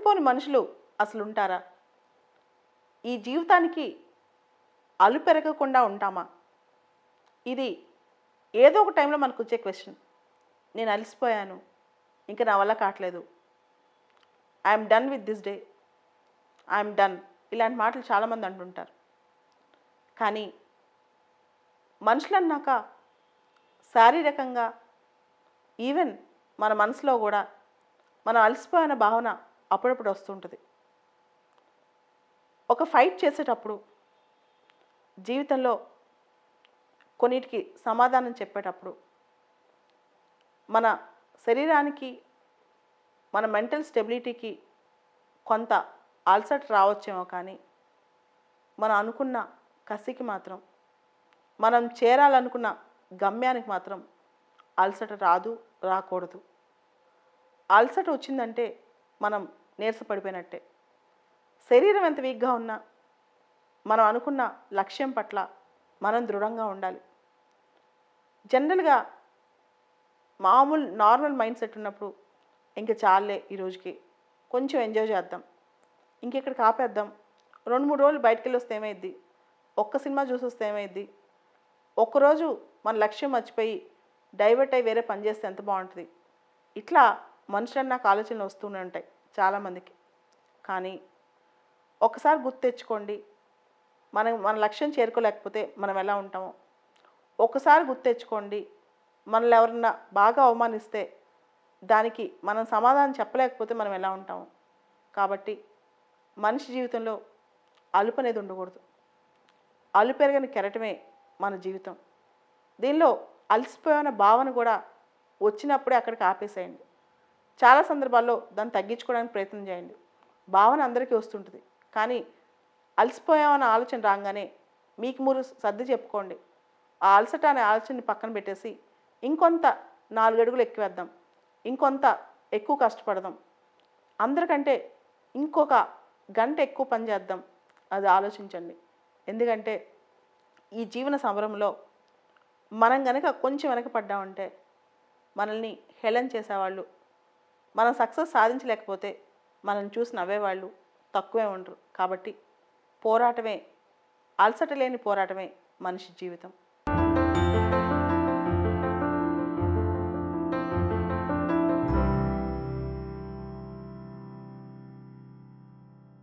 అలసిపోని మనుషులు అసలు ఉంటారా? ఈ జీవితానికి అలుపెరగకుండా ఉంటామా? ఇది ఏదో ఒక టైంలో మనకు వచ్చే క్వశ్చన్. నేను అలసిపోయాను, ఇంకా నా వల్ల కావట్లేదు, I'm done with this day, I'm done, ఇలాంటి మాటలు చాలామంది అంటుంటారు. కానీ మనుషులు అన్నాక శారీరకంగా ఈవెన్ మన మనసులో కూడా మనం అలసిపోయిన భావన అప్పుడప్పుడు వస్తుంటుంది. ఒక ఫైట్ చేసేటప్పుడు, జీవితంలో కొన్నిటికి సమాధానం చెప్పేటప్పుడు మన శరీరానికి, మన మెంటల్ స్టెబిలిటీకి కొంత అలసట రావచ్చేమో, కానీ మనం అనుకున్న కసికి మాత్రం, మనం చేరాలనుకున్న గమ్యానికి మాత్రం అలసట రాదు, రాకూడదు. అలసట వచ్చిందంటే మనం నీరసపడిపోయినట్టే. శరీరం ఎంత వీక్గా ఉన్నా మనం అనుకున్న లక్ష్యం పట్ల మనం దృఢంగా ఉండాలి. జనరల్గా మామూలు నార్మల్ మైండ్ సెట్ ఉన్నప్పుడు ఇంక చాలే, ఈరోజుకి కొంచెం ఎంజాయ్ చేద్దాం, ఇంకెక్కడికి ఆపేద్దాం, 2-3 రోజులు బయటకు వెళ్ళి వస్తే ఏమైద్ది, ఒక్క సినిమా చూసి వస్తే ఏమైద్ది, ఒక్కరోజు మన లక్ష్యం మర్చిపోయి డైవర్ట్ అయ్యి వేరే పని చేస్తే ఎంత బాగుంటుంది, ఇట్లా మనుషులు నాకు ఆలోచనలు వస్తూనే ఉంటాయి చాలామందికి. కానీ ఒకసారి గుర్తు తెచ్చుకోండి, మన లక్ష్యం చేరుకోలేకపోతే మనం ఎలా ఉంటామో. ఒకసారి గుర్తు తెచ్చుకోండి, మనల్ని ఎవరన్నా బాగా అవమానిస్తే దానికి మనం సమాధానం చెప్పలేకపోతే మనం ఎలా ఉంటామో. కాబట్టి మనిషి జీవితంలో అలుపు అనేది ఉండకూడదు. అలుపెరగని కెరటమే మన జీవితం. దీనిలో అలసిపోయిన భావన కూడా వచ్చినప్పుడే అక్కడికి ఆపేసేయండి. చాలా సందర్భాల్లో దాన్ని తగ్గించుకోవడానికి ప్రయత్నం చేయండి. భావన అందరికీ వస్తుంటుంది, కానీ అలసిపోయామన్న ఆలోచన రాగానే మీకు మీరు సర్ది చెప్పుకోండి. ఆ అలసట అనే ఆలోచనని పక్కన పెట్టేసి ఇంకొంత 4 అడుగులు ఎక్కువేద్దాం, ఇంకొంత ఎక్కువ కష్టపడదాం, అందరికంటే ఇంకొక గంట ఎక్కువ పని చేద్దాం, అది ఆలోచించండి. ఎందుకంటే ఈ జీవన సమరంలో మనం కనుక కొంచెం వెనకపడ్డామంటే మనల్ని హేళన చేసేవాళ్ళు, మనం సక్సెస్ సాధించలేకపోతే మనం చూసి నవ్వేవాళ్ళు తక్కువే ఉండరు. కాబట్టి పోరాటమే, అలసట లేని పోరాటమే మనిషి జీవితం.